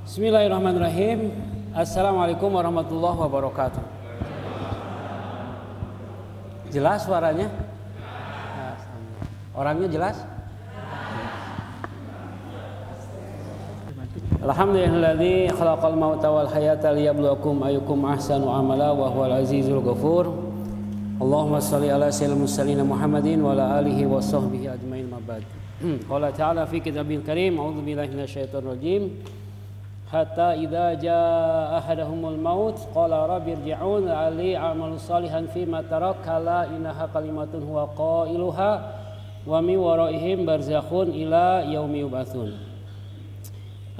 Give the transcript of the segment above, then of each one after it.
Bismillahirrahmanirrahim. Assalamualaikum warahmatullahi wabarakatuh. Jelas suaranya? Orangnya jelas? Alhamdulillahilladzi khalaqal mauta wal hayata liyabluwakum ayyukum ahsanu amala wa huwal azizul ghafur. Allahumma shalli ala sayyidil mursalin Muhammadin wa ala alihi wa sahbihi ajmain ma ba'd. Qala ta'ala fi kitabil karim, a'udzu billahi minasyaitonir rajim. Hatta idza jaa ahadahumul maut qala rabbi irji'un la'alli a'malu salihan fima tarak kala innaha kalimatun huwa qailuha wa min waraihim barzakhun ila yaumi yub'atsun.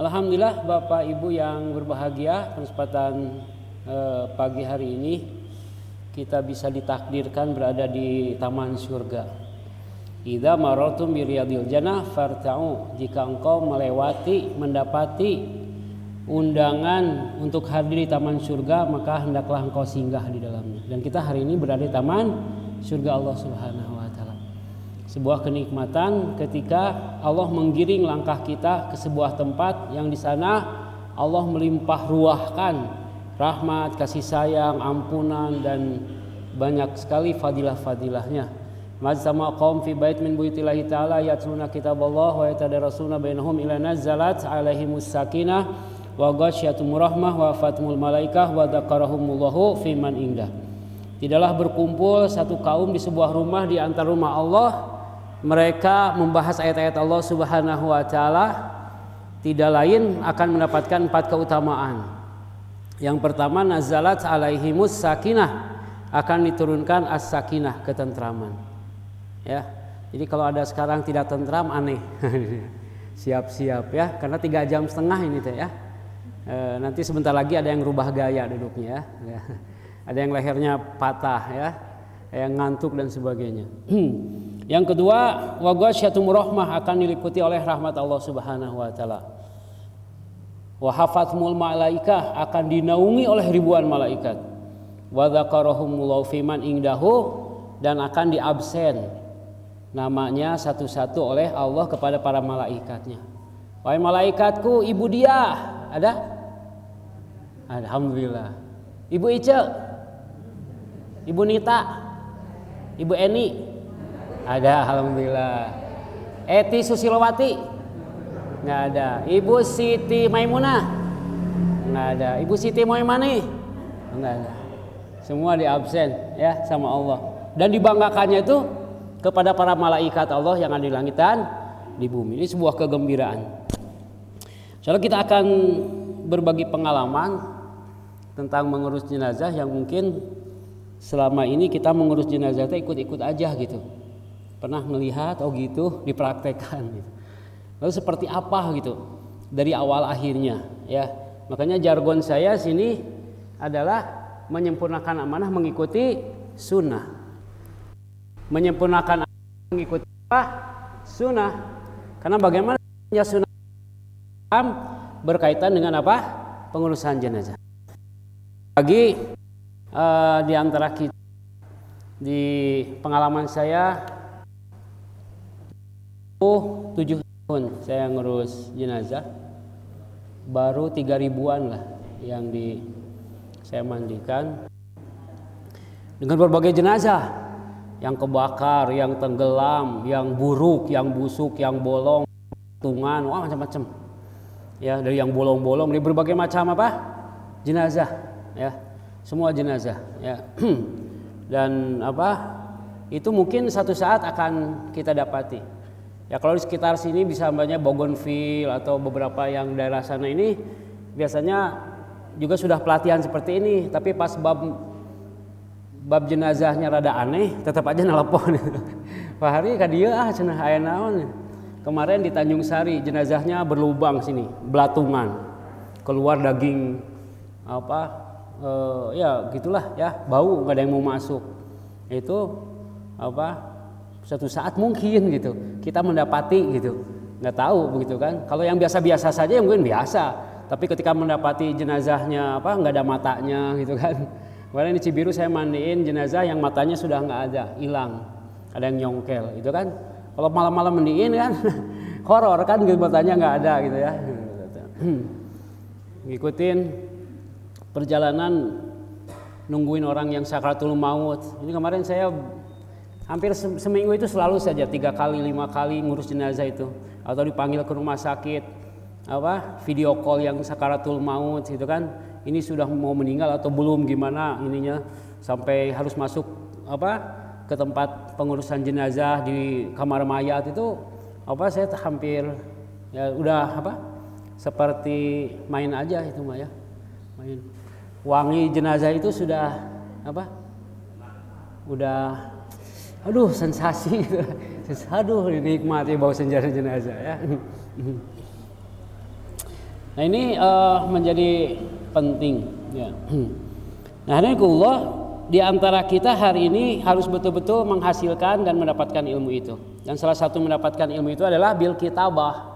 Alhamdulillah Bapak Ibu yang berbahagia, kesempatan pagi hari ini kita bisa ditakdirkan berada di taman surga. Idza marartum bi riyadil jannah farta'u, jika engkau melewati, mendapati undangan untuk hadir di taman surga, maka hendaklah engkau singgah di dalamnya. Dan kita hari ini berada di taman surga Allah Subhanahu wa taala. Sebuah kenikmatan ketika Allah menggiring langkah kita ke sebuah tempat yang di sana Allah melimpah ruahkan rahmat, kasih sayang, ampunan dan banyak sekali fadilah-fadilahnya. Majtama qaum fi bait min buyutillahi ta'ala yatluna kitaballah wa yatadarasuna bainahum ila nazzalat alaihimus sakinah wa ghasyiatumur rahmah wa fatumul malaikah wa dzakarahumullahu fi man indah. Tidaklah berkumpul satu kaum di sebuah rumah di antara rumah Allah, mereka membahas ayat-ayat Allah Subhanahu wa taala, tidak lain akan mendapatkan 4 keutamaan. Yang pertama, nazalat alaihimus sakinah, akan diturunkan as-sakinah, ketentraman. Ya. Jadi kalau ada sekarang tidak tentram aneh. Siap-siap ya, karena 3,5 jam ini teh ya. Nanti sebentar lagi ada yang rubah gaya duduknya ya. Ada yang lehernya patah ya, yang ngantuk dan sebagainya. Yang kedua, wa ghasyiatumur rahmah, akan diliputi oleh rahmat Allah Subhanahu wa taala. Wa hafathumul malaikah, akan dinaungi oleh ribuan malaikat. Wa dzakarahumullahu fiman indahu, dan akan diabsen namanya satu-satu oleh Allah kepada para malaikatnya. Wahai malaikatku, ibu dia ada? Alhamdulillah. Ibu Ice, Ibu Nita, Ibu Eni ada, alhamdulillah. Eti Susilowati nggak ada. Ibu Siti Maimunah nggak ada. Ibu Siti Moimani nggak ada. Semua di absen ya sama Allah. Dan dibanggakannya itu kepada para malaikat Allah yang ada di langit dan di bumi. Ini sebuah kegembiraan. Soalnya kita akan berbagi pengalaman tentang mengurus jenazah yang mungkin selama ini kita mengurus jenazah itu ikut-ikut aja gitu. Pernah melihat oh gitu dipraktekkan gitu. Lalu seperti apa gitu dari awal akhirnya ya. Makanya jargon saya sini adalah menyempurnakan amanah mengikuti sunnah. Menyempurnakan amanah mengikuti apa? Sunnah. Karena bagaimana sunnah berkaitan dengan apa? Pengurusan jenazah. Lagi di antara kita, di pengalaman saya 7 tahun saya ngurus jenazah, baru 3.000-an lah yang saya mandikan dengan berbagai jenazah, yang kebakar, yang tenggelam, yang buruk, yang busuk, yang bolong, tungan, wah macam-macam. Ya, dari yang bolong-bolong, dari berbagai macam apa? Jenazah, ya. Semua jenazah, ya. Dan apa? Itu mungkin satu saat akan kita dapati. Ya, kalau di sekitar sini bisa banyak Bougainville atau beberapa yang daerah sana ini biasanya juga sudah pelatihan seperti ini, tapi pas bab jenazahnya rada aneh, tetap aja nelpon. Pak Hari ka dieu cenah aya naon. Kemarin di Tanjung Sari jenazahnya berlubang sini, belatungan, keluar daging apa? Ya gitulah ya, bau, nggak ada yang mau masuk. Itu apa? Suatu saat mungkin gitu kita mendapati gitu, nggak tahu begitu kan. Kalau yang biasa-biasa saja ya mungkin biasa, tapi ketika mendapati jenazahnya apa nggak ada matanya gitu kan. Kemarin di Cibiru saya mandiin jenazah yang matanya sudah nggak ada, hilang, ada yang nyongkel, itu kan. Kalau malam-malam mandiin kan horor kan, gitu, matanya nggak ada gitu ya. ngikutin perjalanan nungguin orang yang sakaratul maut. Ini kemarin saya hampir seminggu itu selalu saja 3 kali 5 kali ngurus jenazah itu, atau dipanggil ke rumah sakit, video call yang sakaratul maut gitu kan. Ini sudah mau meninggal atau belum, gimana ininya, sampai harus masuk ke tempat pengurusan jenazah di kamar mayat itu saya hampir ya udah seperti main aja itu mah ya, main. Wangi jenazah itu sudah udah sensasi gitu. Nikmati bau senja jenazah ya. Nah ini menjadi penting ya. Nah Allah, di antara kita hari ini harus betul-betul menghasilkan dan mendapatkan ilmu itu. Dan salah satu mendapatkan ilmu itu adalah bil kitabah.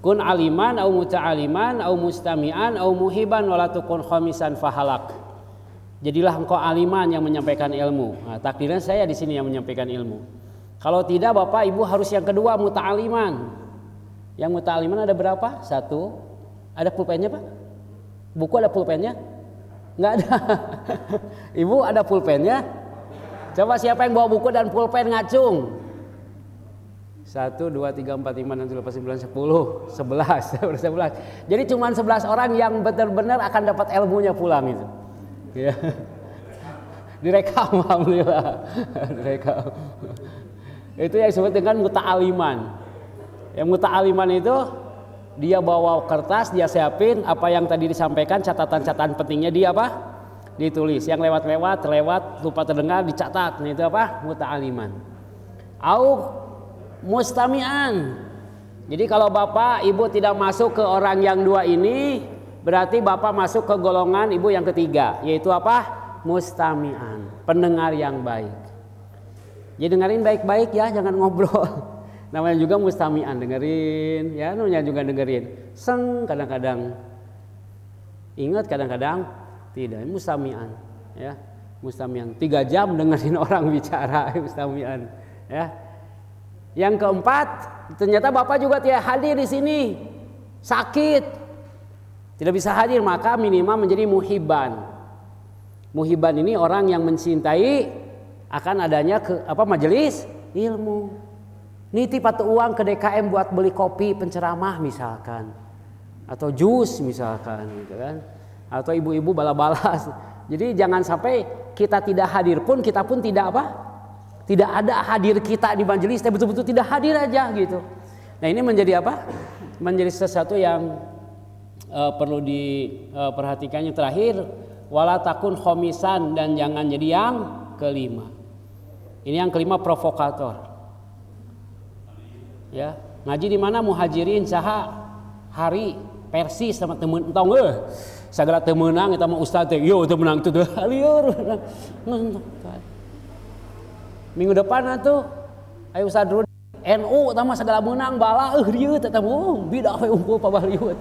Kun aliman au muta'aliman au mustami'an au muhiban wala tukun khamisan fahalak. Jadilah engkau aliman yang menyampaikan ilmu. Nah, takdirnya saya di sini yang menyampaikan ilmu. Kalau tidak Bapak Ibu harus yang kedua muta'aliman. Yang muta'aliman ada berapa? 1. Ada pulpennya Pak? Buku ada pulpennya? Enggak ada. Ibu ada pulpennya? Coba siapa yang bawa buku dan pulpen ngacung? 1, 2, 3, 4, 5, 6, 7, 8, 9, 10, 11. Jadi cuma 11 orang yang benar-benar akan dapat ilmunya pulang itu. Ya. Direkam, alhamdulillah. Direkam. Itu yang disebut dengan muta'aliman. Yang muta'aliman itu dia bawa kertas, dia siapin apa yang tadi disampaikan, catatan-catatan pentingnya dia ditulis. Yang lewat, lupa terdengar dicatat. Nah itu muta'aliman. Au mustami'an. Jadi kalau Bapak Ibu tidak masuk ke orang yang 2 ini, berarti Bapak masuk ke golongan Ibu yang ketiga, yaitu mustami'an, pendengar yang baik. Jadi dengerin baik-baik ya, jangan ngobrol. Namanya juga mustami'an, dengerin ya, namanya juga dengerin. Seng kadang-kadang ingat, kadang-kadang tidak. Mustami'an ya, mustami'an. 3 jam dengerin orang bicara, mustami'an ya. Yang keempat, ternyata Bapak juga tidak hadir di sini, sakit, tidak bisa hadir, maka minimal menjadi muhibban. Muhibban ini orang yang mencintai akan adanya majelis ilmu. Nitip atau uang ke DKM buat beli kopi penceramah misalkan, atau jus misalkan gitu kan, atau ibu-ibu bala-balas. Jadi jangan sampai kita tidak hadir pun, kita pun tidak ada hadir kita di majelis, tapi betul-betul tidak hadir aja gitu. Nah ini menjadi menjadi sesuatu yang perlu diperhatikan. Yang terakhir, wala takun khomisan, dan jangan jadi yang kelima. Ini yang kelima, provokator. Ya, ngaji di mana? Muhajirin saha hari Persis sama temen entong sagala teu meunang eta mah ustaz teh yo teu menang teu lieur. Minggu depan atuh aya Ustaz Rudi NU eta mah sagala meunang bala rieu teh bidah we unggul pabaliut.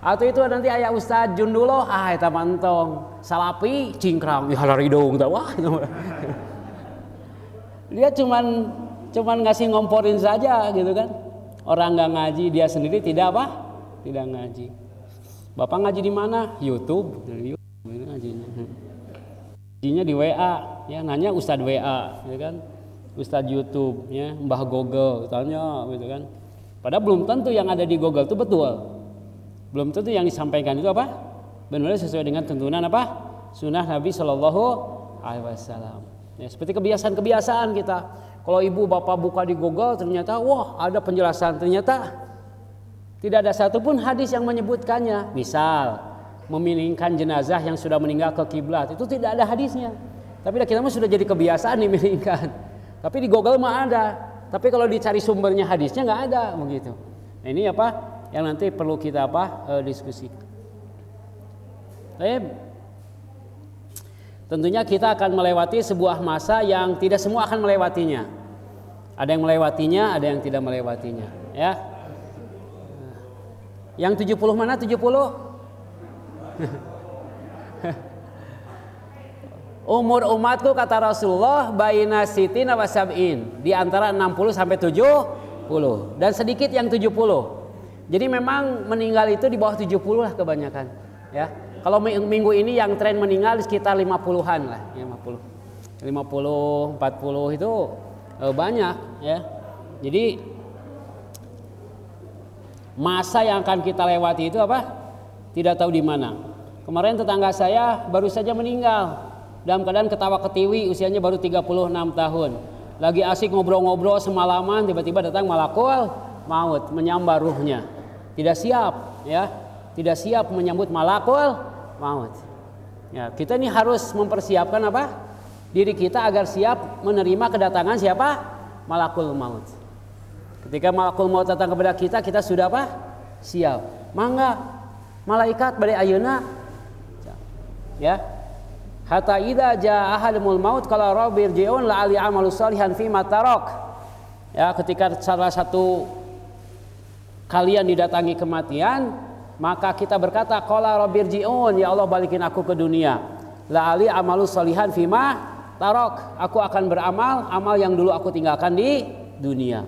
Atau itu nanti aya Ustaz Jundulo eta mah entong salapi cingkrang di halaridung teh wah. Dia cuman ngasih ngomporin saja gitu kan. Orang nggak ngaji, dia sendiri tidak ngaji. Bapak ngaji di mana? YouTube. Ngajinya di WA, ya nanya Ustadz WA, ya kan? Ustadz YouTube, ya Mbah Google, tanya gitu kan. Padahal belum tentu yang ada di Google itu betul. Belum tentu yang disampaikan itu benar sesuai dengan tuntunan sunnah Nabi Shallallahu Alaihi Wasallam. Ya, seperti kebiasaan kita. Kalau ibu bapak buka di Google ternyata wah ada penjelasan, ternyata tidak ada satupun hadis yang menyebutkannya. Misal memilingkan jenazah yang sudah meninggal ke kiblat, itu tidak ada hadisnya. Tapi kita mah sudah jadi kebiasaan dimilingkan. Tapi di Google mah ada. Tapi kalau dicari sumbernya hadisnya nggak ada begitu. Nah ini yang nanti perlu kita diskusikan. Tentunya kita akan melewati sebuah masa yang tidak semua akan melewatinya. Ada yang melewatinya, ada yang tidak melewatinya, ya. Yang 70 mana 70? Umur umatku kata Rasulullah baina sitina wa sab'in, di antara 60 sampai 70 dan sedikit yang 70. Jadi memang meninggal itu di bawah 70 lah kebanyakan, ya. Kalau minggu ini yang tren meninggal sekitar 50-an lah, 50, 40 itu banyak, ya. Jadi masa yang akan kita lewati itu apa? Tidak tahu di mana. Kemarin tetangga saya baru saja meninggal dalam keadaan ketawa ketiwi, usianya baru 36 tahun. Lagi asik ngobrol-ngobrol semalaman, tiba-tiba datang malakul maut menyambar ruhnya. Tidak siap, ya. Tidak siap menyambut malakul maut. Ya, kita ini harus mempersiapkan apa? Diri kita agar siap menerima kedatangan siapa? Malakul maut. Ketika malakul maut datang kepada kita, kita sudah apa? Siap. Mangga malaikat bade ayeuna. Ya. Hatta idza jaa ahadumul maut qala rabbi irji'un la'ali amalu shalihan fi ma tarak. Ya, ketika salah satu kalian didatangi kematian, maka kita berkata qala rabbi irji'un, ya Allah balikin aku ke dunia. La'ali amalu shalihan fi ma tarak. Aku akan beramal amal yang dulu aku tinggalkan di dunia.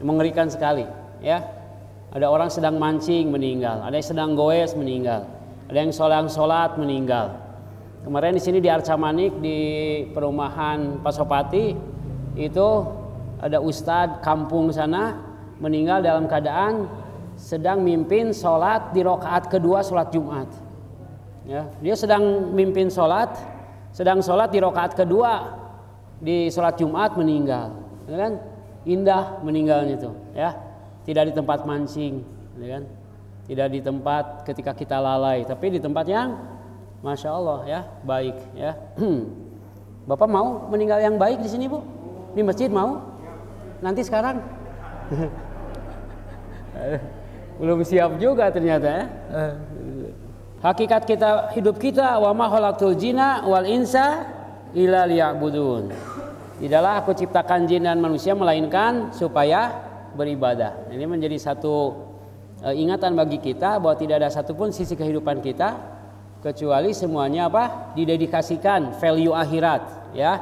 Mengerikan sekali, ya. Ada orang sedang mancing meninggal, ada yang sedang goes meninggal, ada yang sholat meninggal. Kemarin di sini di Arca Manik di perumahan Pasopati itu ada ustadz kampung sana meninggal dalam keadaan sedang mimpin sholat di rakaat kedua sholat Jumat. Ya, dia sedang mimpin sholat, sedang sholat di rakaat kedua di sholat Jumat meninggal, ya kan? Indah meninggalnya itu, ya. Tidak di tempat mancing, ya kan? Tidak di tempat ketika kita lalai, tapi di tempat yang Masya Allah, ya, baik, ya. Bapak mau meninggal yang baik di sini, Bu? Di masjid mau? Nanti sekarang? Belum siap juga ternyata, ya. Hakikat kita, hidup kita, wa ma khalaqtul jinna wal insa illa liya'budun. Tidaklah aku ciptakan jin dan manusia melainkan supaya beribadah. Ini menjadi satu ingatan bagi kita bahwa tidak ada satupun sisi kehidupan kita kecuali semuanya apa? Didedikasikan value akhirat, ya.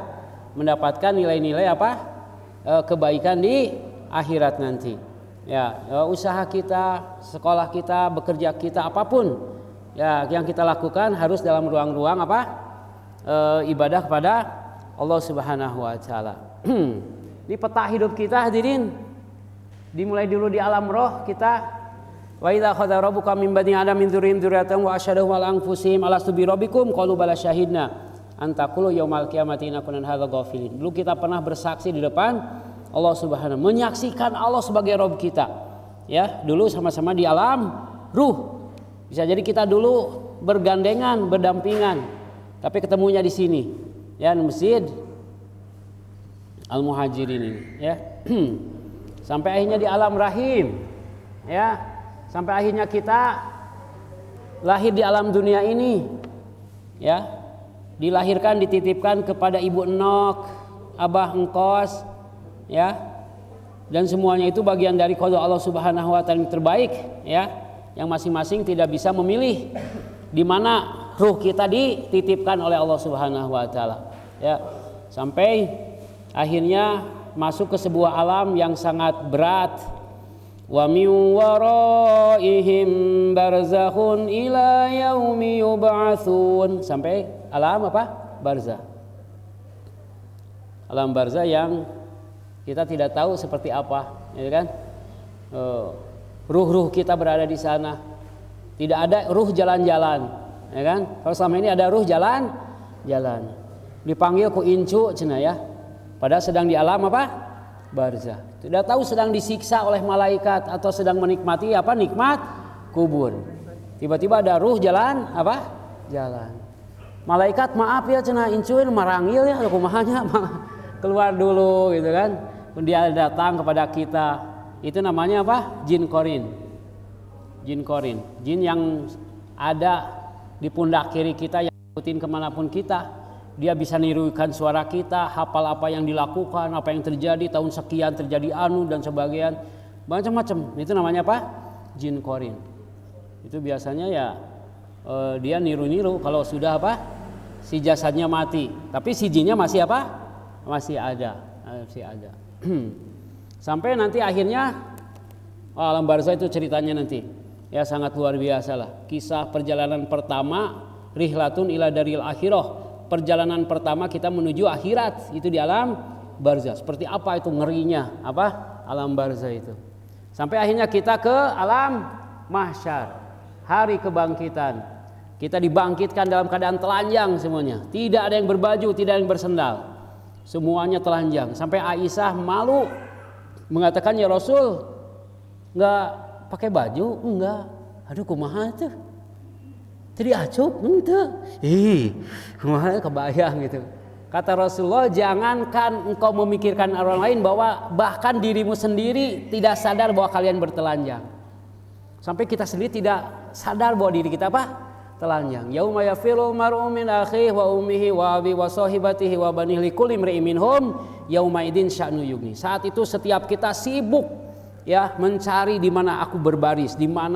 Mendapatkan nilai-nilai apa? Kebaikan di akhirat nanti. Ya, usaha kita, sekolah kita, bekerja kita, apapun ya yang kita lakukan harus dalam ruang-ruang apa? Ibadah kepada Allah Subhanahu wa taala. Ini peta hidup kita hadirin. Dimulai dulu di alam roh kita. Wa idza khadha rabbuka min bani adam min dzurriyyahim dzurriyyatan wa asyhadahum ala anfusihim alastu bi rabbikum qalu bala syahidna an taqulu yaumal qiyamati inna kunna hadza ghafilin. Dulu kita pernah bersaksi di depan Allah Subhanahu, menyaksikan Allah sebagai Rabb kita. Ya, dulu sama-sama di alam ruh. Bisa jadi kita dulu bergandengan, berdampingan, tapi ketemunya di sini, ya, di Masjid Al-Muhajirin ini, ya. Sampai akhirnya di alam rahim, ya. Sampai akhirnya kita lahir di alam dunia ini, ya, dilahirkan, dititipkan kepada ibu Enok, abah Engkos, ya, dan semuanya itu bagian dari qada Allah Subhanahu wa taala yang terbaik, ya, yang masing-masing tidak bisa memilih di mana ruh kita dititipkan oleh Allah Subhanahu wa taala, ya, sampai akhirnya masuk ke sebuah alam yang sangat berat. Wa min waraihim barzakhun ila yaumi yub'atsun, sampai alam apa? Barzah. Alam barzah yang kita tidak tahu seperti apa, ya kan? Ruh-ruh kita berada di sana. Tidak ada ruh jalan-jalan, ya kan? Kalau selama ini ada ruh jalan-jalan. Dipanggil ku incu cenah, ya. Padahal sedang di alam apa? Barzah. Tidak tahu sedang disiksa oleh malaikat atau sedang menikmati apa? Nikmat kubur. Tiba-tiba ada ruh jalan apa? Jalan. Malaikat maaf ya cenah incuin marangil ya kumahanya keluar dulu gitu kan. Dia datang kepada kita. Itu namanya apa? Jin korin. Jin korin. Jin yang ada di pundak kiri kita yang ikutin kemanapun kita. Dia bisa nirukan suara kita, hafal apa yang dilakukan, apa yang terjadi, tahun sekian terjadi anu dan sebagainya, macam-macam. Itu namanya apa? Jin korin. Itu biasanya ya dia niru-niru kalau sudah apa? Si jasadnya mati, tapi si jinnya masih apa? Masih ada, masih ada. Sampai nanti akhirnya Alam barzah itu ceritanya nanti. Ya sangat luar biasa lah. Kisah perjalanan pertama rihlatun ila daril akhirah. Perjalanan pertama kita menuju akhirat itu di alam barzah. Seperti apa itu ngerinya alam barzah itu. Sampai akhirnya kita ke alam mahsyar, hari kebangkitan. Kita dibangkitkan dalam keadaan telanjang semuanya. Tidak ada yang berbaju, tidak ada yang bersendal. Semuanya telanjang. Sampai Aisyah malu mengatakan, ya Rasul, enggak pakai baju? Enggak. Aduh kumaha tuh? Jadi acup? Enggak. Kumaha kebayang gitu. Kata Rasulullah, jangankan engkau memikirkan orang lain, bahwa bahkan dirimu sendiri tidak sadar bahwa kalian bertelanjang. Sampai kita sendiri tidak sadar bahwa diri kita telanjang. Yauma yafirul mar'u min akhihi wa ummihi wa abi wa sahibatihi wa banihi likulli imri'in minhum yauma idin sya'nu yughni. Saat itu setiap kita sibuk ya mencari di mana aku berbaris, di mana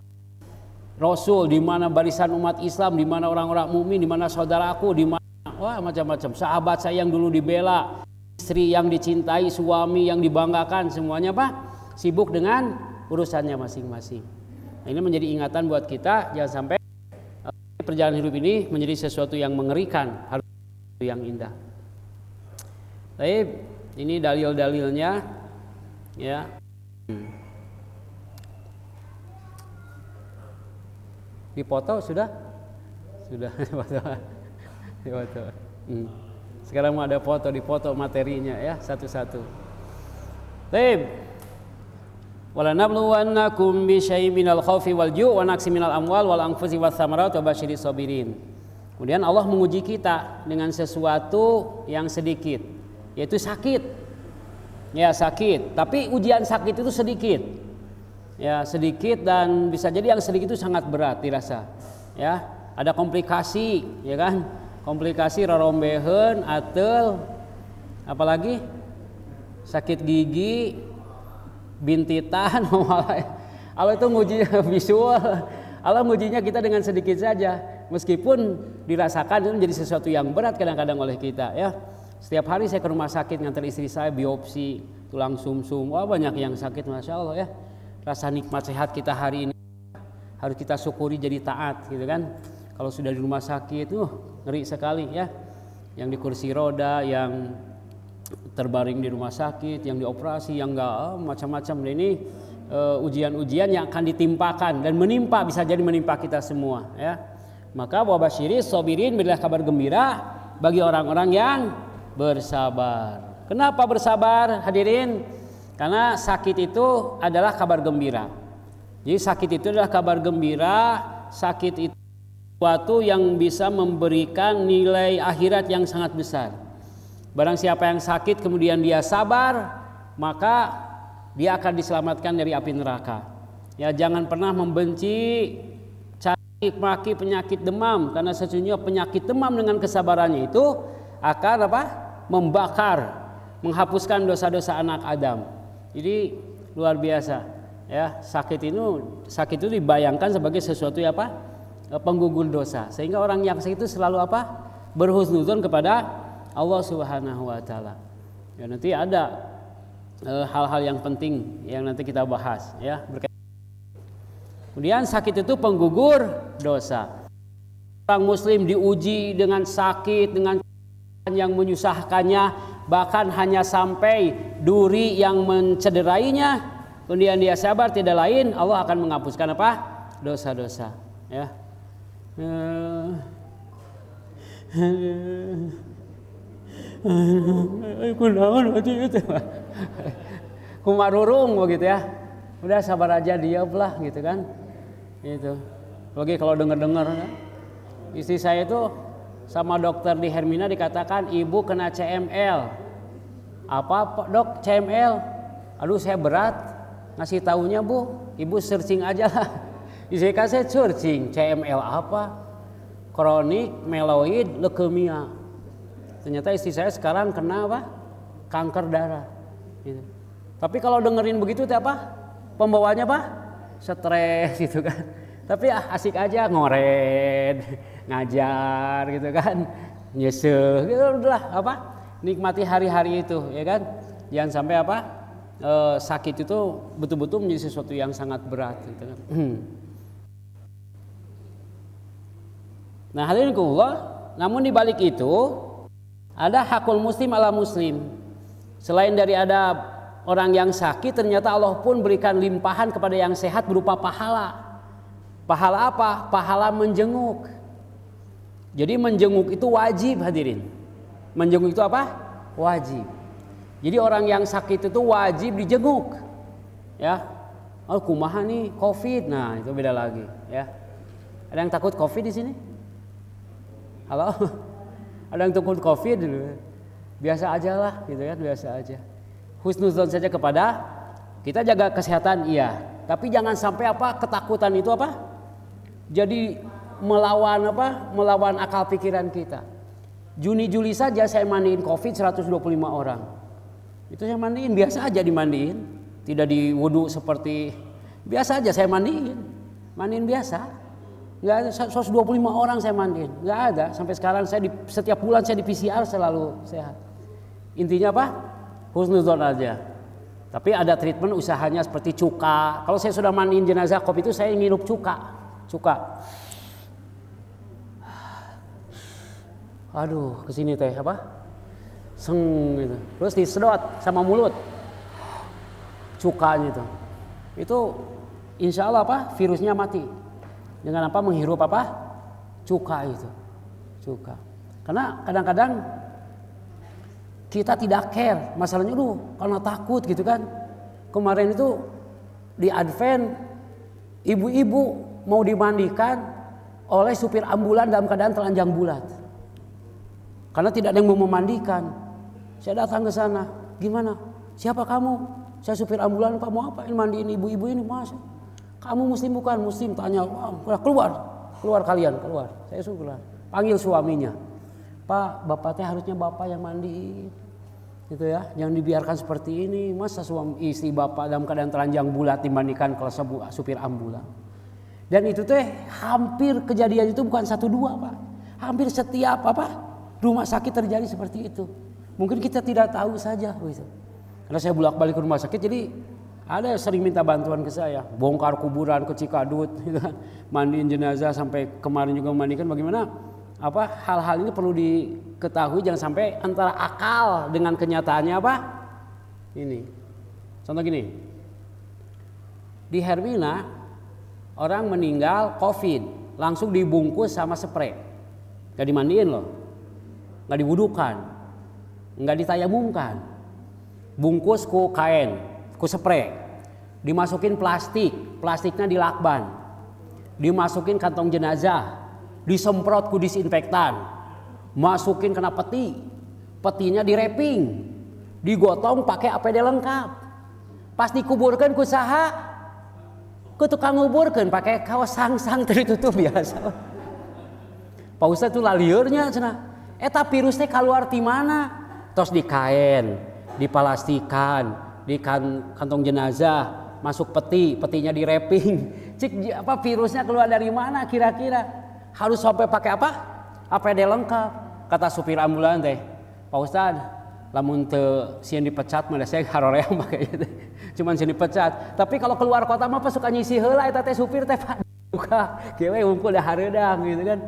Rasul, di mana barisan umat Islam, di mana orang-orang mukmin, di mana saudaraku, di mana macam-macam sahabat saya yang dulu dibela, istri yang dicintai, suami yang dibanggakan, semuanya sibuk dengan urusannya masing-masing. Nah, ini menjadi ingatan buat kita, jangan sampai perjalanan hidup ini menjadi sesuatu yang mengerikan, harus sesuatu yang indah. Baik, ini dalil-dalilnya ya. Dipoto sudah? Sudah dipoto. Sekarang mau ada foto, dipoto materinya ya satu-satu. Baik. Wala nabluwannakum bi syai'in minal khaufi wal ju' wa naqsin minal amwal wal anfusi wath thamarat wa basyiris sabirin. Kemudian Allah menguji kita dengan sesuatu yang sedikit, yaitu sakit. Ya, sakit, tapi ujian sakit itu sedikit. Ya, sedikit, dan bisa jadi yang sedikit itu sangat berat dirasa. Ya, ada komplikasi, ya kan? Komplikasi rorombeheun, atel, apalagi sakit gigi, bintitan. Allah itu ngujinya visual. Allah ngujinya kita dengan sedikit saja, meskipun dirasakan itu menjadi sesuatu yang berat kadang-kadang oleh kita ya. Setiap hari saya ke rumah sakit ngantar istri saya biopsi tulang sumsum. Wah, banyak yang sakit, masya Allah ya. Rasa nikmat sehat kita hari ini harus kita syukuri, jadi taat gitu kan. Kalau sudah di rumah sakit ngeri sekali ya. Yang di kursi roda, yang terbaring di rumah sakit, yang dioperasi, yang enggak macam-macam. Ini ujian-ujian yang akan ditimpakan dan menimpa, bisa jadi menimpa kita semua ya. Maka wa basyiris sabirin, berilah kabar gembira bagi orang-orang yang bersabar. Kenapa bersabar hadirin? Karena sakit itu adalah kabar gembira. Jadi sakit itu adalah kabar gembira. Sakit itu sesuatu yang bisa memberikan nilai akhirat yang sangat besar. Barang siapa yang sakit kemudian dia sabar, maka dia akan diselamatkan dari api neraka. Ya, jangan pernah membenci, caci maki penyakit demam, karena sesungguhnya penyakit demam dengan kesabarannya itu akan membakar, menghapuskan dosa-dosa anak Adam. Jadi luar biasa ya. Sakit itu dibayangkan sebagai sesuatu penggugur dosa, sehingga orang yang sakit itu selalu berhusnudzon kepada Allah Subhanahu wa taala. Ya, nanti ada hal-hal yang penting yang nanti kita bahas ya. Kemudian sakit itu penggugur dosa. Orang muslim diuji dengan sakit, dengan yang menyusahkannya, bahkan hanya sampai duri yang mencederainya, kemudian dia sabar, tidak lain Allah akan menghapuskan dosa-dosa ya. Kumarurung begitu ya. Udah sabar aja, diamlah gitu kan. Itu. Lagi kalau dengar-dengar istri saya itu sama dokter di Hermina dikatakan ibu kena CML. Apa dok CML? Aduh saya berat ngasih taunya bu. Ibu searching aja lah. Istri saya searching CML apa? Kronik myeloid leukemia. Ternyata istri saya sekarang kena kanker darah. Gitu. Tapi kalau dengerin begitu pembawanya stres gitu kan. Tapi asik aja ngored, ngajar gitu kan, nyesel gitu, udahlah nikmati hari-hari itu ya kan. Jangan sampai sakit itu betul-betul menjadi sesuatu yang sangat berat gitu kan. Nah, hadirin Allah, namun di balik itu ada hakul muslim ala muslim. Selain dari ada orang yang sakit, ternyata Allah pun berikan limpahan kepada yang sehat berupa pahala. Pahala apa? Pahala menjenguk. Jadi menjenguk itu wajib, hadirin. Menjenguk itu apa? Wajib. Jadi orang yang sakit itu wajib dijenguk. Ya. Oh, kumaha nih Covid. Nah, itu beda lagi, ya. Ada yang takut Covid di sini? Halo? Ada yang takut Covid dulu? Biasa aja lah, gitu kan, biasa aja. Husnuzon saja kepada kita, jaga kesehatan iya, tapi jangan sampai apa ketakutan itu apa? Jadi melawan akal pikiran kita. Juni-Juli saja saya mandiin Covid 125 orang. Itu saya mandiin, biasa aja dimandiin. Tidak diwudu seperti biasa aja saya mandiin. Mandiin biasa. Enggak ada 125 orang saya mandiin. Enggak ada. Sampai sekarang saya setiap bulan saya di PCR selalu sehat. Intinya apa? Husnuzon aja. Tapi ada treatment usahanya seperti cuka. Kalau saya sudah mandiin jenazah Covid itu saya ngirup cuka. Aduh, kesini teh apa? Seng gitu. Terus disedot sama mulut. Cukanya itu. Itu insya Allah apa? Virusnya mati. Dengan apa? Menghirup apa? Cuka itu. Cuka. Karena kadang-kadang kita tidak care. Masalahnya karena takut gitu kan. Kemarin itu di Advent ibu-ibu mau dimandikan oleh supir ambulan dalam keadaan telanjang bulat. Karena tidak ada yang mau memandikan. Saya datang ke sana. Gimana? Siapa kamu? Saya supir ambulan, Pak, mau apa? Mandiin ibu-ibu ini, Mas. Kamu muslim bukan? Muslim. Tanya, keluar kalian, keluar. Saya suruh keluar. Panggil suaminya. Pak, bapaknya harusnya bapak yang mandiin. Gitu ya. Jangan dibiarkan seperti ini. Masa suami istri bapak dalam keadaan telanjang bulat dimandikan kalau supir ambulan. Dan itu teh hampir kejadian itu bukan 1-2, Pak. Hampir setiap rumah sakit terjadi seperti itu. Mungkin kita tidak tahu saja gitu. Karena saya bolak-balik ke rumah sakit, jadi ada yang sering minta bantuan ke saya, bongkar kuburan ke Cikadut, gitu kan. Mandiin jenazah, sampai kemarin juga memandikan. Bagaimana? Hal-hal ini perlu diketahui, jangan sampai antara akal dengan kenyataannya ini. Contoh gini, di Hermina orang meninggal Covid, langsung dibungkus sama spray, gak dimandiin loh. Nggak diwudukan, nggak ditayamumkan, bungkus ku kain, ku spray, dimasukin plastiknya dilakban, dimasukin kantong jenazah, disemprot ku disinfektan, masukin kena petinya direping, digotong pakai APD lengkap, pas dikuburkan ku saha, ku tukang nguburkan pakai kaos sang-sang tertutup biasa. Pak Ustadz itu laliurnya cenah. Eta virus teh keluar di mana? Tos di kain, diplastikan, di kantong jenazah, masuk petinya direping. Cik virusnya keluar dari mana kira-kira? Harus sampai pakai apa? APD lengkap. Kata supir ambulan teh, Pak Ustad, lamun teu sieun dipecat mah saya haroreang pakai itu. Cuman sieun dipecat. Tapi kalau keluar kota mah suka nyisi heula eta teh supir teh buka. Gewe unggul dah hareudang gitu kan.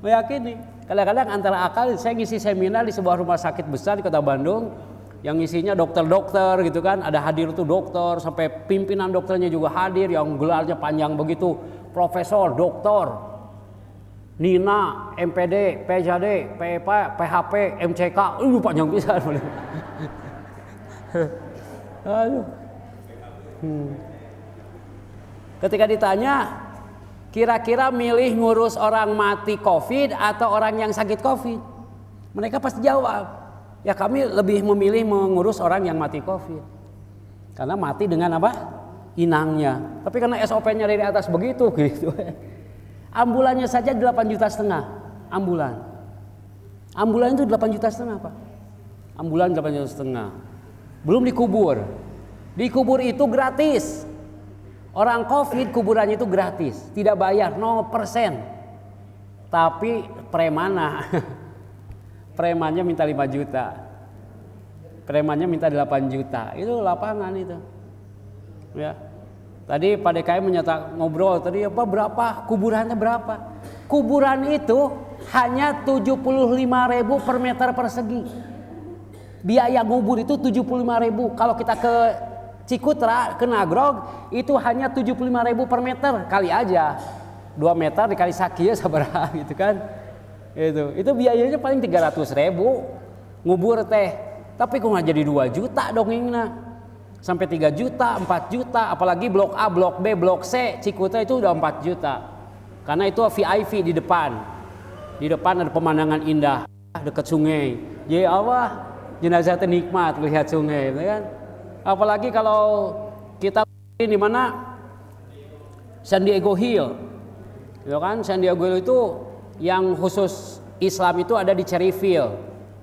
Meyakini. Kadang-kadang antara akal, saya ngisi seminar di sebuah rumah sakit besar di kota Bandung yang isinya dokter-dokter gitu kan, ada hadir tuh dokter, sampai pimpinan dokternya juga hadir yang gelarnya panjang begitu, profesor, doktor, Nina, MPD, PJD, PEP, PHP, MCK, panjang pisan. Aduh. Ketika ditanya, kira-kira milih ngurus orang mati Covid atau orang yang sakit Covid? Mereka pasti jawab, ya kami lebih memilih mengurus orang yang mati Covid. Karena mati dengan apa? Inangnya. Tapi karena SOP-nya dari atas begitu gitu. Ambulannya saja 8,5 juta. Ambulan itu 8,5 juta, Pak. Ambulan 8,5 juta. Belum dikubur. Dikubur itu gratis. Orang Covid kuburannya itu gratis, tidak bayar 0%. Tapi premannya minta 5 juta. Premannya minta 8 juta. Itu lapangan itu. Ya. Tadi Pak DKM ngobrol tadi berapa kuburannya berapa? Kuburan itu hanya 75.000 per meter persegi. Biaya ngubur itu 75.000. Kalau kita ke Cikutra, ke Nagrog itu hanya 75.000 per meter. Kali aja 2 meter dikali sakieu sabaraha gitu kan. Itu biayanya paling 300.000 ngubur teh. Tapi kok nggak jadi 2 juta dongengna. Sampai 3 juta, 4 juta, apalagi blok A, blok B, blok C, Cikutra itu udah 4 juta. Karena itu VIP di depan. Di depan ada pemandangan indah dekat sungai. Ya Allah, jenazah teh nikmat melihat sungai, kan? Apalagi kalau kita di mana San Diego Hill, ya kan? San Diego Hill itu yang khusus Islam itu ada di Cherryville.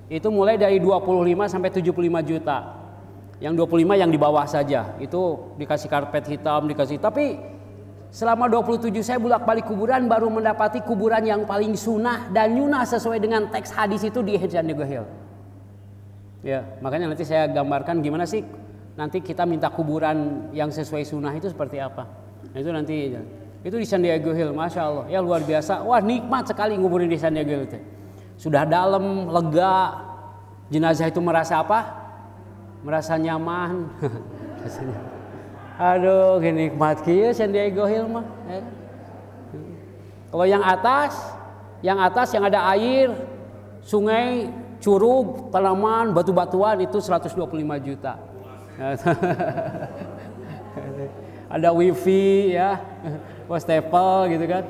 Itu mulai dari 25 sampai 75 juta. Yang 25 yang di bawah saja. Itu dikasih karpet hitam, tapi selama 27 saya bolak-balik kuburan baru mendapati kuburan yang paling sunnah dan nyunah sesuai dengan teks hadis itu di San Diego Hill. Ya, makanya nanti saya gambarkan gimana sih nanti kita minta kuburan yang sesuai sunnah itu seperti apa. Nah, itu nanti itu di San Diego Hill, masya Allah, ya luar biasa. Wah, nikmat sekali nguburin di San Diego Hill itu. Sudah dalam, lega, jenazah itu merasa apa? Merasa nyaman. Aduh, nikmat kieu San Diego Hill mah. Kalau yang atas yang ada air, sungai, curug, tanaman, batu-batuan itu 125 juta. Ada wifi ya, wastafel gitu kan.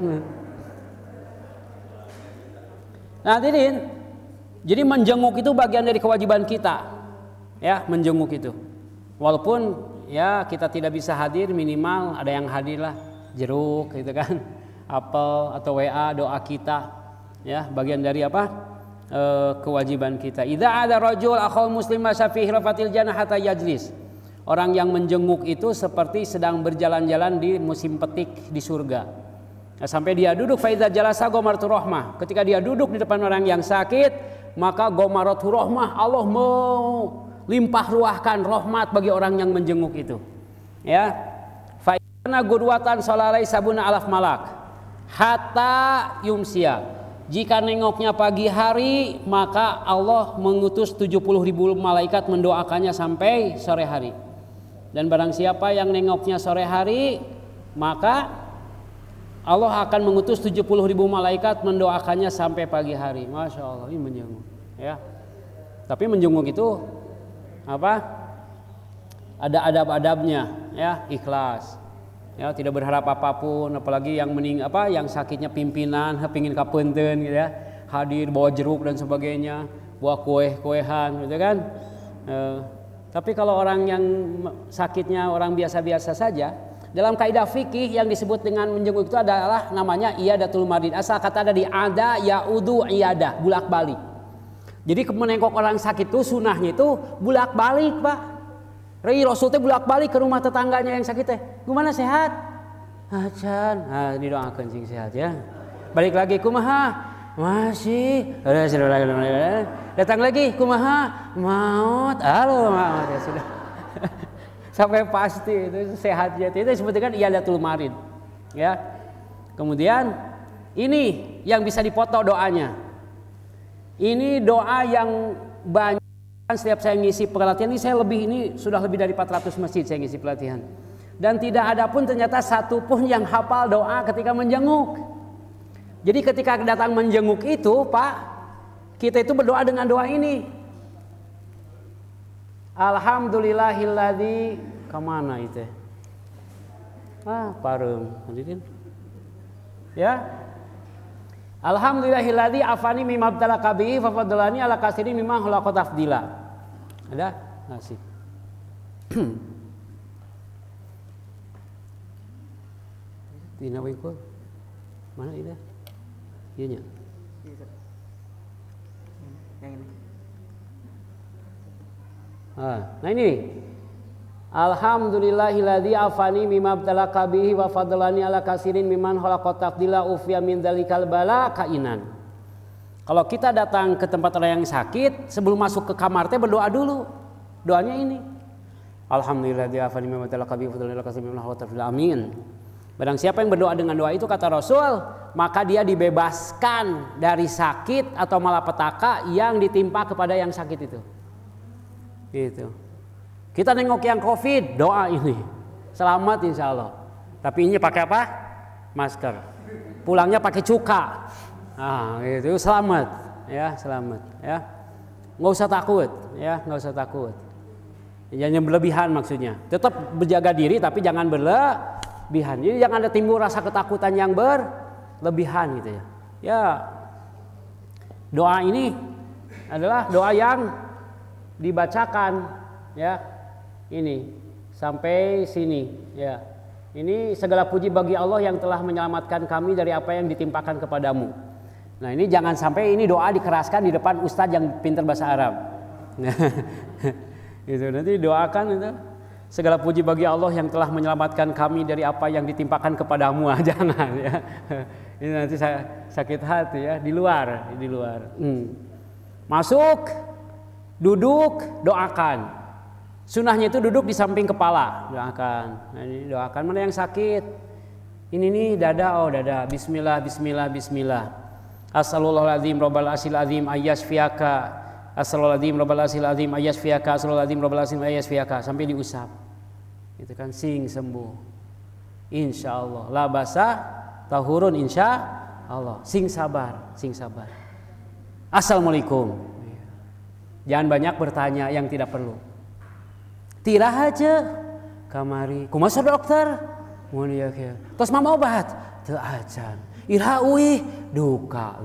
Nah, jadi menjenguk itu bagian dari kewajiban kita, ya, menjenguk itu. Walaupun ya kita tidak bisa hadir, minimal ada yang hadir lah, jeruk gitu kan, apel atau WA doa kita, ya, bagian dari apa? Kewajiban kita. Idza ada rajul akhul muslim masyafihi rafatil jannah hatta yajlis. Orang yang menjenguk itu seperti sedang berjalan-jalan di musim petik di surga. Nah, sampai dia duduk fa idza jalasa gomaratu rahmah. Ketika dia duduk di depan orang yang sakit, maka gomaratu rahmah, Allah mau limpah ruahkan rahmat bagi orang yang menjenguk itu. Ya. Fa inna gudwatan salalai sabuna alaf malak hatta yumsia. Jika nengoknya pagi hari, maka Allah mengutus 70.000 malaikat mendoakannya sampai sore hari. Dan barang siapa yang nengoknya sore hari, maka Allah akan mengutus 70.000 malaikat mendoakannya sampai pagi hari. Masya Allah, ini menjenguk. Ya. Tapi menjenguk itu apa? Ada adab-adabnya, ya, ikhlas. Ya, tidak berharap apapun, apalagi yang yang sakitnya pimpinan, pingin kapunten gitu ya, hadir bawa jeruk dan sebagainya, bawa kue-kuehan gitu kan. Tapi kalau orang yang sakitnya orang biasa-biasa saja, dalam kaidah fikih yang disebut dengan menjenguk itu adalah namanya iyadatul marid. Asal kata ada di ada yaudu iyadah, bolak-balik. Jadi menengok orang sakit itu sunahnya itu bolak-balik, Pak. Rasul teh bolak-balik ke rumah tetangganya yang sakit teh. Gimana, sehat? Acan. Nah, didoakan sing sehat ya. Balik lagi, kumaha? Masih. Datang lagi, kumaha? Maut. Halo, maut ya sudah. Sampai pasti itu sehatnya itu disebutkan iyadatul marid. Ya. Kemudian ini yang bisa dipoto doanya. Ini doa yang banyak. Setiap saya ngisi pelatihan ini sudah lebih dari 400 masjid saya ngisi pelatihan. Dan tidak ada pun ternyata satu pun yang hafal doa ketika menjenguk. Jadi ketika datang menjenguk itu, Pak, kita itu berdoa dengan doa ini. Alhamdulillahilladzi kemana itu? Pareum hadirin. Ya. Alhamdulillahilladzi afani mimma abtalaka bihi fa faddalani ala katsirin mimma khalaqa tafdila. Ada? Asik. Dina wengkul. Mana ini? Ieu nya. Yang ini. Nah ini. Alhamdulillahilladzi afani mimma abtalaka bihi wa fadlani ala katsirin mimman khalaqa tafdila ufiya min dzalikal bala kainan. Kalau kita datang ke tempat orang yang sakit, sebelum masuk ke kamar teh berdoa dulu. Doanya ini. Alhamdulillah diafani mimma talaqa bi fadlillah kasimillah wa tafil amin. Barang siapa yang berdoa dengan doa itu kata Rasul, maka dia dibebaskan dari sakit atau malapetaka yang ditimpa kepada yang sakit itu. Gitu. Kita nengok yang COVID, doa ini. Selamat insya Allah. Tapi ini pakai apa? Masker. Pulangnya pakai cuka. Nah, gitu selamat, ya selamat, ya. Nggak usah takut, ya nggak usah takut. Jangan berlebihan maksudnya. Tetap berjaga diri tapi jangan berlebihan. Jadi jangan ada timbul rasa ketakutan yang berlebihan gitu ya. Ya, doa ini adalah doa yang dibacakan, ya. Ini sampai sini, ya. Ini segala puji bagi Allah yang telah menyelamatkan kami dari apa yang ditimpakan kepadamu. Nah ini jangan sampai ini doa dikeraskan di depan ustadz yang pintar bahasa Arab. Itu nanti doakan itu segala puji bagi Allah yang telah menyelamatkan kami dari apa yang ditimpakan kepadamu. Jangan ya. Ini nanti saya sakit hati ya di luar. Masuk, duduk, doakan. Sunnahnya itu duduk di samping kepala, doakan. Nah, ini doakan mana yang sakit. Ini nih dada, oh dada. Bismillah, bismillah, bismillah. Assalamualaikum robbal asil azim ayyasfiyaka. Assalamualaikum robbal asil azim ayyasfiyaka. Assalamualaikum robbal asil ayyasfiyaka sampai diusap. Itu kan sing sembuh. Insyaallah. La basa tahurun insyaallah. Sing sabar, sing sabar. Assalamualaikum. Jangan banyak bertanya yang tidak perlu. Tirah aja kamari. Kumaha dokter? Mun ieu kieu. Tos mama obat? Teu acan. Irha uih duka.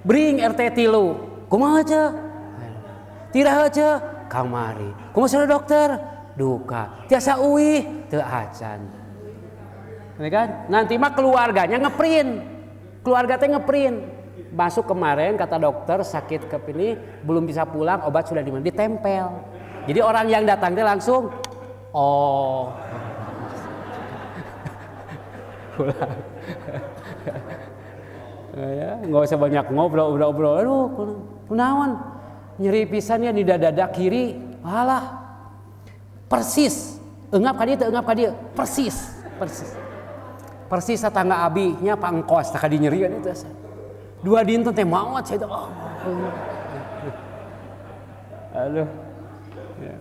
Bring RT 3. Kumaha aja? Tirah aja kamari. Kumaha dokter? Duka. Tiasa uih teu acan. Kan? Nanti mah keluarganya ngeprint. Keluarga teh ngeprint. Masuk kemarin kata dokter sakit ke ini belum bisa pulang, obat sudah ditempel. Jadi orang yang datang dia langsung oh pulang. Ya, nggak usah banyak ngobrol. Aduh, kunaon? Nyeri pisannya di dada kiri. Alah. Persis. Engap ka dieu, engap ka dieu. Persis. Persis tetangga abinya Pak Engkos tak nyerian itu. Dua dinten teh maot saya itu. Oh. Aduh. Ya.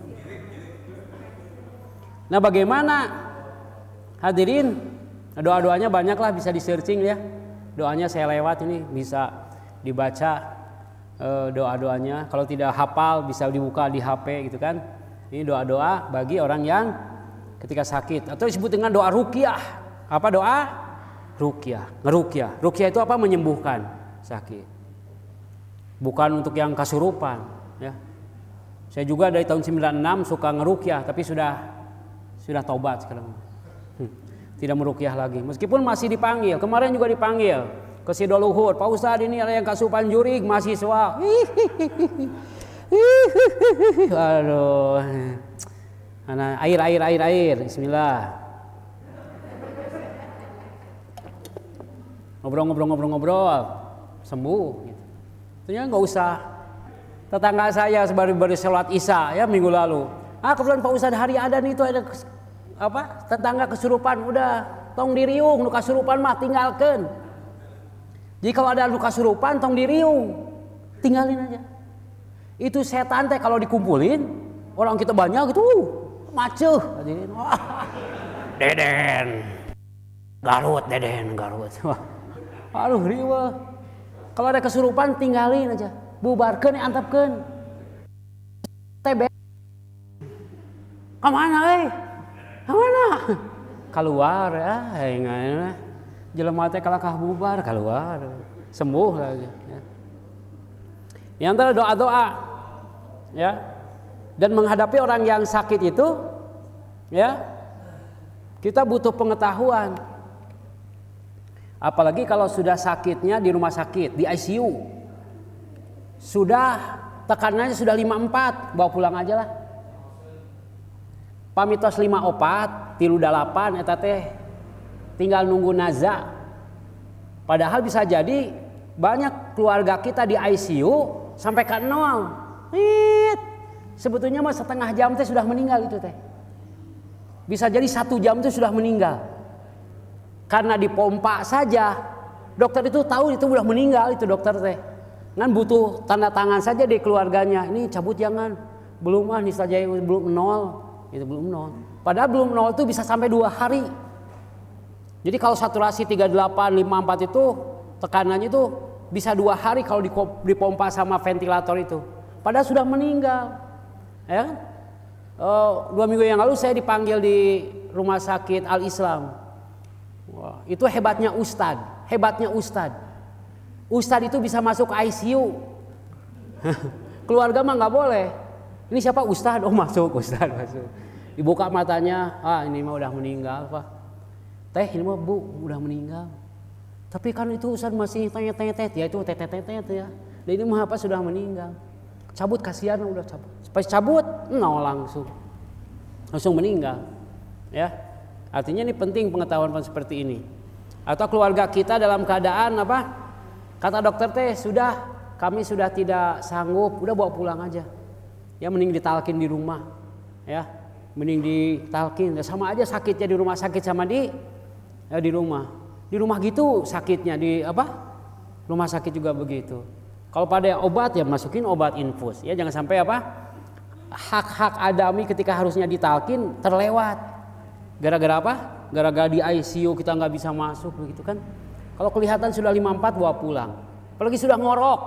Nah, bagaimana? Hadirin, doa-doanya banyaklah bisa di-searching ya. Doanya saya lewat ini bisa dibaca doa-doanya. Kalau tidak hafal bisa dibuka di HP gitu kan. Ini doa-doa bagi orang yang ketika sakit atau disebut dengan doa ruqyah. Apa doa? Ruqyah. Ngeruqyah. Ruqyah itu apa? Menyembuhkan sakit. Bukan untuk yang kasurupan ya. Saya juga dari tahun 96 suka ngeruqyah tapi sudah taubat sekarang. Tidak meruqyah lagi. Meskipun masih dipanggil. Kemarin juga dipanggil ke Sidoluhur. Pak Ustadz ini ada yang kasurupan jurig mahasiswa. Aduh. Nah, air. Bismillah. Ngobrol. Sembuh gitu. Ternyata nggak usah. Tetangga saya baru sholat isya ya minggu lalu. Kebetulan Pak Ustadz hari ada nih itu ada apa? Tetangga kesurupan udah tong diriung nu kasurupan mah tinggalkan. Jadi kalau ada nu kasurupan tong diriung tinggalin aja. Itu setan teh kalau dikumpulin orang kita banyak gitu maceh. Deden. Garut. Aduh riweuh. Kalau ada kesurupan tinggalin aja, bubarkan, antapkan. TB. Kemana? Kemana? Keluar ya, enggak. Jelema teh kalakah bubar keluar, sembuh lagi. Ya. Yang antara doa-doa, ya, dan menghadapi orang yang sakit itu, ya, kita butuh pengetahuan. Apalagi kalau sudah sakitnya di rumah sakit, di ICU. Sudah tekanannya sudah 54, bawa pulang aja lah. Pamitos 54, 38 eta teh tinggal nunggu naza. Padahal bisa jadi banyak keluarga kita di ICU sampai ke 0. Sebetulnya mah setengah jam teh sudah meninggal itu teh. Bisa jadi 1 jam itu sudah meninggal. Karena dipompa saja, dokter itu tahu itu udah meninggal itu dokter teh. Kan butuh tanda tangan saja di keluarganya. Ini cabut jangan. Belum nih saja belum 0. Itu belum 0. Padahal belum 0 itu bisa sampai 2 hari. Jadi kalau saturasi 3854 itu tekanannya itu bisa 2 hari kalau dipompa sama ventilator itu. Padahal sudah meninggal. Ya kan? 2 minggu yang lalu saya dipanggil di rumah sakit Al Islam. Wah, itu hebatnya Ustadz. Ustadz itu bisa masuk ICU. Keluarga mah nggak boleh. Ini siapa Ustadz? Oh masuk Ustadz masuk. Dibuka matanya, ini mah udah meninggal Pak. Teh ini mah Bu udah meninggal. Tapi kan itu Ustadz masih tanya-tanya ya itu tetet ya. Dan ini mah apa sudah meninggal. Cabut kasihan udah cabut. Pas cabut, langsung meninggal. Ya. Artinya ini penting pengetahuan seperti ini. Atau keluarga kita dalam keadaan apa? Kata dokter teh kami sudah tidak sanggup, udah bawa pulang aja. Ya mending ditalkin di rumah. Ya, mending ditalkin. Sama aja sakitnya di rumah sakit sama di rumah. Di rumah gitu sakitnya di apa? Rumah sakit juga begitu. Kalau pada obat ya masukin obat infus. Ya jangan sampai apa? Hak-hak adami ketika harusnya ditalkin terlewat. Gara-gara apa? Gara-gara di ICU kita nggak bisa masuk begitu kan? Kalau kelihatan sudah 54 bawa pulang. Apalagi sudah ngorok.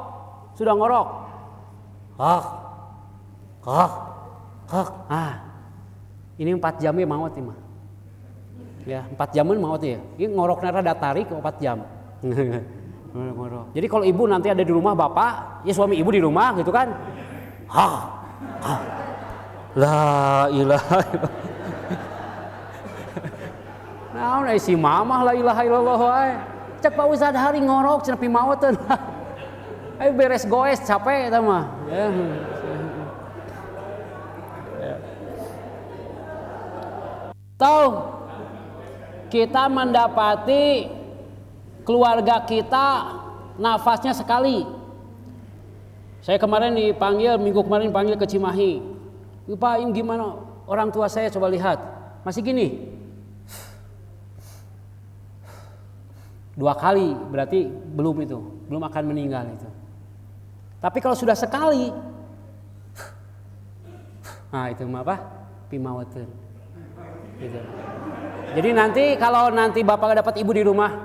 Ini 4 jamnya maut nih mah. Ya 4 jaman maut ya. Ini ngoroknya rada tarik 4 jam. Jadi kalau ibu nanti ada di rumah bapak, ya suami ibu di rumah gitu kan? La ilaha illallah. Nah, si mamah la ilaha illallah wae. Cek Pak Ustad hari ngorok cenah maoteun. Ayo beres goes capek eta mah. Ya. Tahu kita mendapati keluarga kita nafasnya sekali. Saya kemarin minggu kemarin dipanggil ke Cimahi. Pak, ini gimana orang tua saya coba lihat. Masih gini. 2 kali berarti belum akan meninggal itu. Tapi kalau sudah sekali, nah itu mah apa? Pimaweteun. Gitu. Jadi kalau nanti bapak dapat ibu di rumah,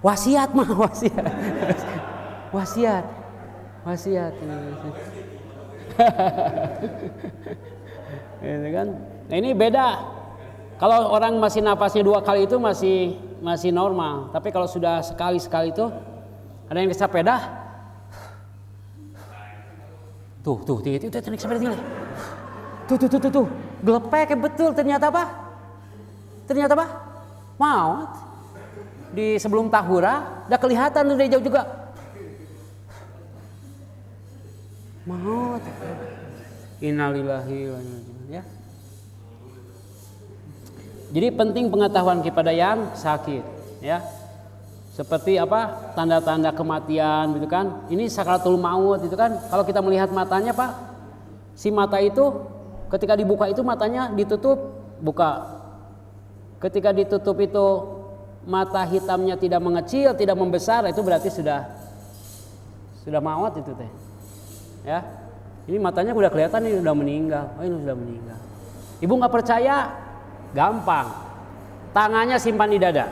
wasiat. Gitu kan? Nah ini beda. Kalau orang masih napasnya 2 kali itu masih normal. Tapi kalau sudah sekali itu ada yang kesapedah. Tuh, itu teknik seperti ini. Tuh. Gelepek betul ternyata apa? Maut. Di sebelum tahura udah kelihatan dari jauh juga. Maut. Innalillahi wa inna ilaihi ya. Jadi penting pengetahuan kepada yang sakit, ya. Seperti apa? Tanda-tanda kematian gitu kan. Ini sakaratul maut itu kan. Kalau kita melihat matanya, Pak, si mata itu ketika dibuka itu matanya ditutup, buka. Ketika ditutup itu mata hitamnya tidak mengecil, tidak membesar, itu berarti sudah maut itu teh. Ya. Ini matanya udah kelihatan ini udah meninggal. Oh, ini sudah meninggal. Ibu nggak percaya? Gampang. Tangannya simpan di dada.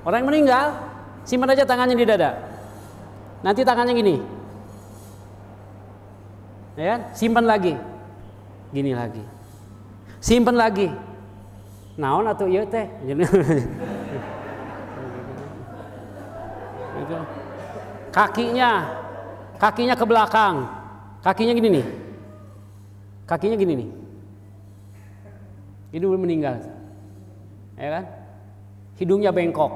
Orang yang meninggal, simpan aja tangannya di dada. Nanti tangannya gini. Ya, simpan lagi. Gini lagi. Simpan lagi. Naon atuh ieu teh? Gitu. Kakinya ke belakang. Kakinya gini nih. Kakinya gini nih. Ini belum meninggal, ya kan? Hidungnya bengkok,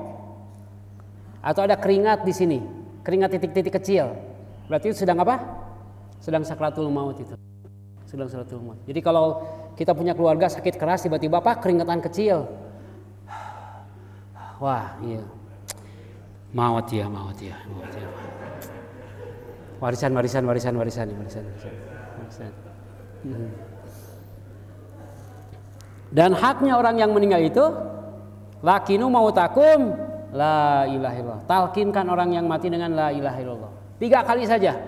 atau ada keringat di sini, keringat titik-titik kecil, berarti itu sedang apa? Sedang sakratul maut itu, sedang sakratul maut. Jadi kalau kita punya keluarga sakit keras tiba-tiba apa? Keringatan kecil, wah iya, Maut ya. Warisan. Dan haknya orang yang meninggal itu lakinu mautakum la ilaha illallah. Talkinkan orang yang mati dengan la ilaha illallah. 3 kali saja.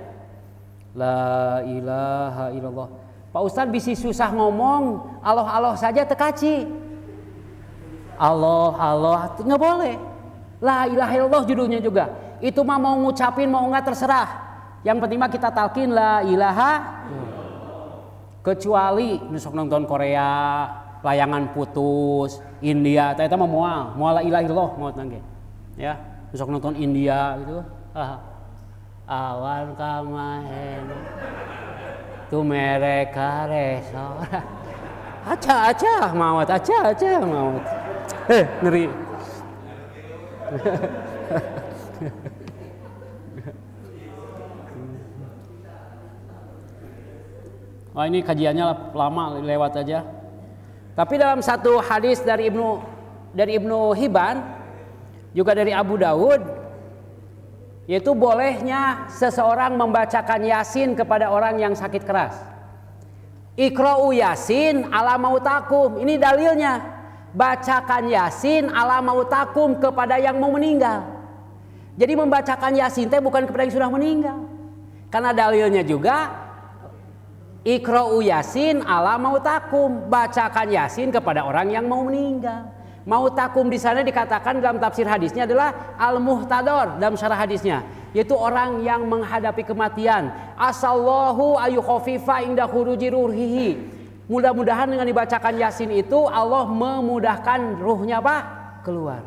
La ilaha illallah. Pak Ustadz bisi susah ngomong, Allah saja tekaci. Allah nggak boleh. La ilaha illallah judulnya juga. Itu mah mau ngucapin mau nggak terserah. Yang penting mah kita talkin la ilaha. Kecuali nusuk nonton Korea, layangan putus, India, ternyata mah moal la ilaha illallah mau nangge. Ya, nusuk nonton India gitu. Awan kamahen. Tu mereka resora. Acah maut. Ngeri. Oh ini kajiannya lama lewat aja. Tapi dalam satu hadis dari Ibnu Hibban juga dari Abu Dawud, yaitu bolehnya seseorang membacakan Yasin kepada orang yang sakit keras. Iqra'u Yasin ala mautakum. Ini dalilnya. Bacakan Yasin ala mautakum kepada yang mau meninggal. Jadi membacakan Yasin teh bukan kepada yang sudah meninggal. Karena dalilnya juga Iqra'u Yasin ala mautakum. Bacakan Yasin kepada orang yang mau meninggal. Mautakum di sana dikatakan dalam tafsir hadisnya adalah al-muhtador dalam syarah hadisnya, yaitu orang yang menghadapi kematian. Asallahu ayyukhafifa inda khuruji ruhihi. Mudah-mudahan dengan dibacakan Yasin itu Allah memudahkan ruhnya keluar.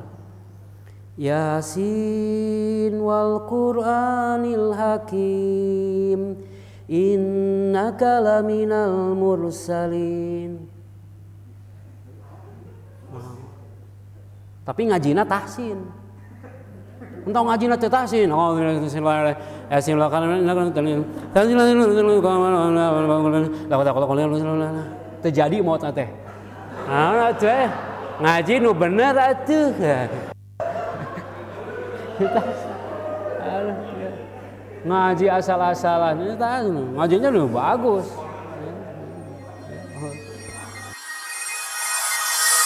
Yasin wal Qur'anil Hakim innaka laminal mursalin. Tapi ngajina tahsin. Entah ngajina teh tahsin. Oh, Yasin la kana terjadi maut teh. Teh ngaji nu bener atuh. Ngaji asal-asalan, ngajinya nu bagus.